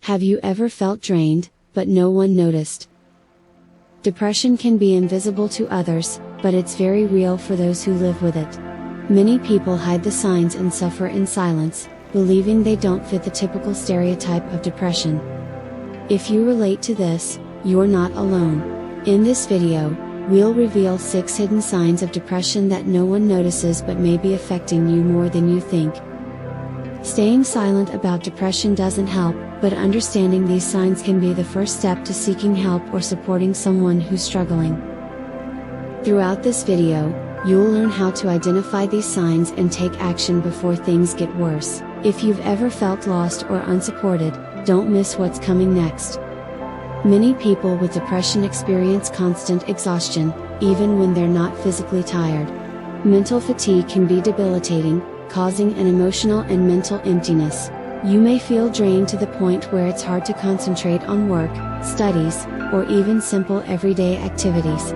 Have you ever felt drained, but no one noticed? Depression can be invisible to others, but it's very real for those who live with it. Many people hide the signs and suffer in silence, believing they don't fit the typical stereotype of depression. If you relate to this, you're not alone. In this video, we'll reveal 6 hidden signs of depression that no one notices but may be affecting you more than you think. Staying silent about depression doesn't help, but understanding these signs can be the first step to seeking help or supporting someone who's struggling. Throughout this video, you'll learn how to identify these signs and take action before things get worse. If you've ever felt lost or unsupported, don't miss what's coming next. Many people with depression experience constant exhaustion, even when they're not physically tired. Mental fatigue can be debilitating, causing an emotional and mental emptiness. You may feel drained to the point where it's hard to concentrate on work, studies, or even simple everyday activities.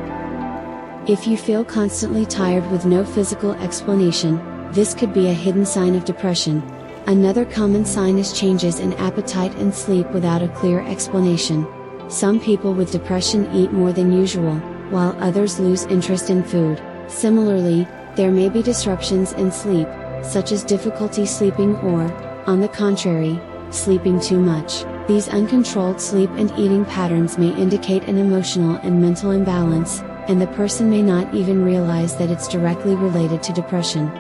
If you feel constantly tired with no physical explanation, this could be a hidden sign of depression. Another common sign is changes in appetite and sleep without a clear explanation. Some people with depression eat more than usual, while others lose interest in food. Similarly, there may be disruptions in sleep, such as difficulty sleeping or, on the contrary, sleeping too much. These uncontrolled sleep and eating patterns may indicate an emotional and mental imbalance, and the person may not even realize that it's directly related to depression.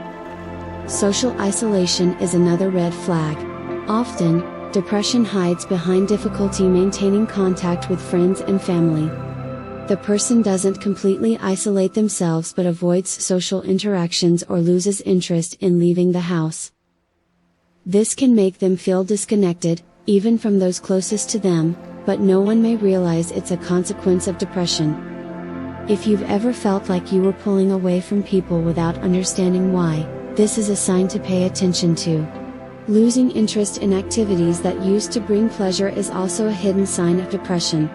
Social isolation is another red flag. Often, depression hides behind difficulty maintaining contact with friends and family. The person doesn't completely isolate themselves but avoids social interactions or loses interest in leaving the house. This can make them feel disconnected, even from those closest to them, but no one may realize it's a consequence of depression. If you've ever felt like you were pulling away from people without understanding why, this is a sign to pay attention to. Losing interest in activities that used to bring pleasure is also a hidden sign of depression.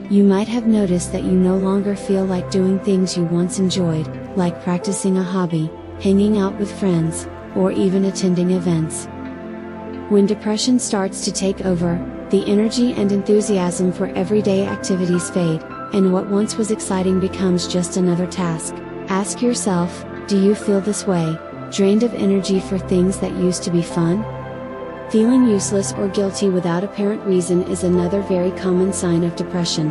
You might have noticed that you no longer feel like doing things you once enjoyed, like practicing a hobby, hanging out with friends, or even attending events. When depression starts to take over, the energy and enthusiasm for everyday activities fade, and what once was exciting becomes just another task. Ask yourself, do you feel this way, drained of energy for things that used to be fun? Feeling useless or guilty without apparent reason is another very common sign of depression.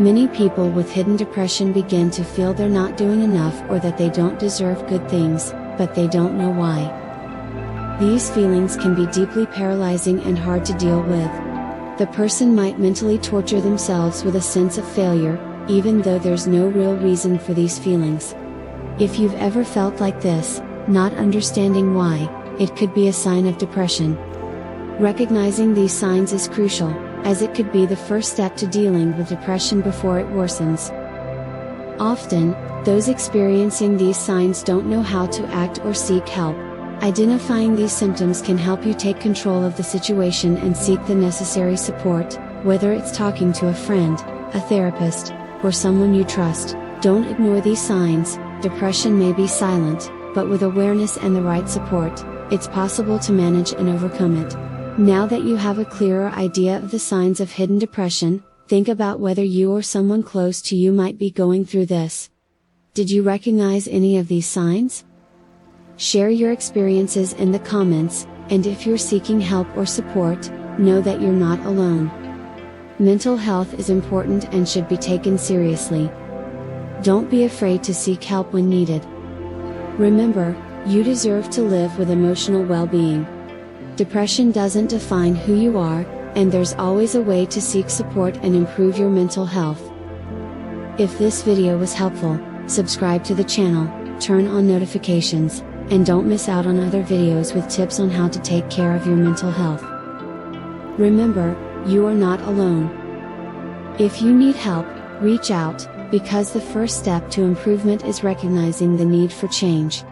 Many people with hidden depression begin to feel they're not doing enough or that they don't deserve good things, but they don't know why. These feelings can be deeply paralyzing and hard to deal with. The person might mentally torture themselves with a sense of failure, even though there's no real reason for these feelings. If you've ever felt like this, not understanding why, it could be a sign of depression. Recognizing these signs is crucial, as it could be the first step to dealing with depression before it worsens. Often, those experiencing these signs don't know how to act or seek help. Identifying these symptoms can help you take control of the situation and seek the necessary support, whether it's talking to a friend, a therapist, or someone you trust. Don't ignore these signs. Depression may be silent, but with awareness and the right support, it's possible to manage and overcome it. Now that you have a clearer idea of the signs of hidden depression, think about whether you or someone close to you might be going through this. Did you recognize any of these signs? Share your experiences in the comments, and if you're seeking help or support, know that you're not alone. Mental health is important and should be taken seriously. Don't be afraid to seek help when needed. Remember, you deserve to live with emotional well-being. Depression doesn't define who you are, and there's always a way to seek support and improve your mental health. If this video was helpful, subscribe to the channel, turn on notifications, and don't miss out on other videos with tips on how to take care of your mental health. Remember, you are not alone. If you need help, reach out, because the first step to improvement is recognizing the need for change.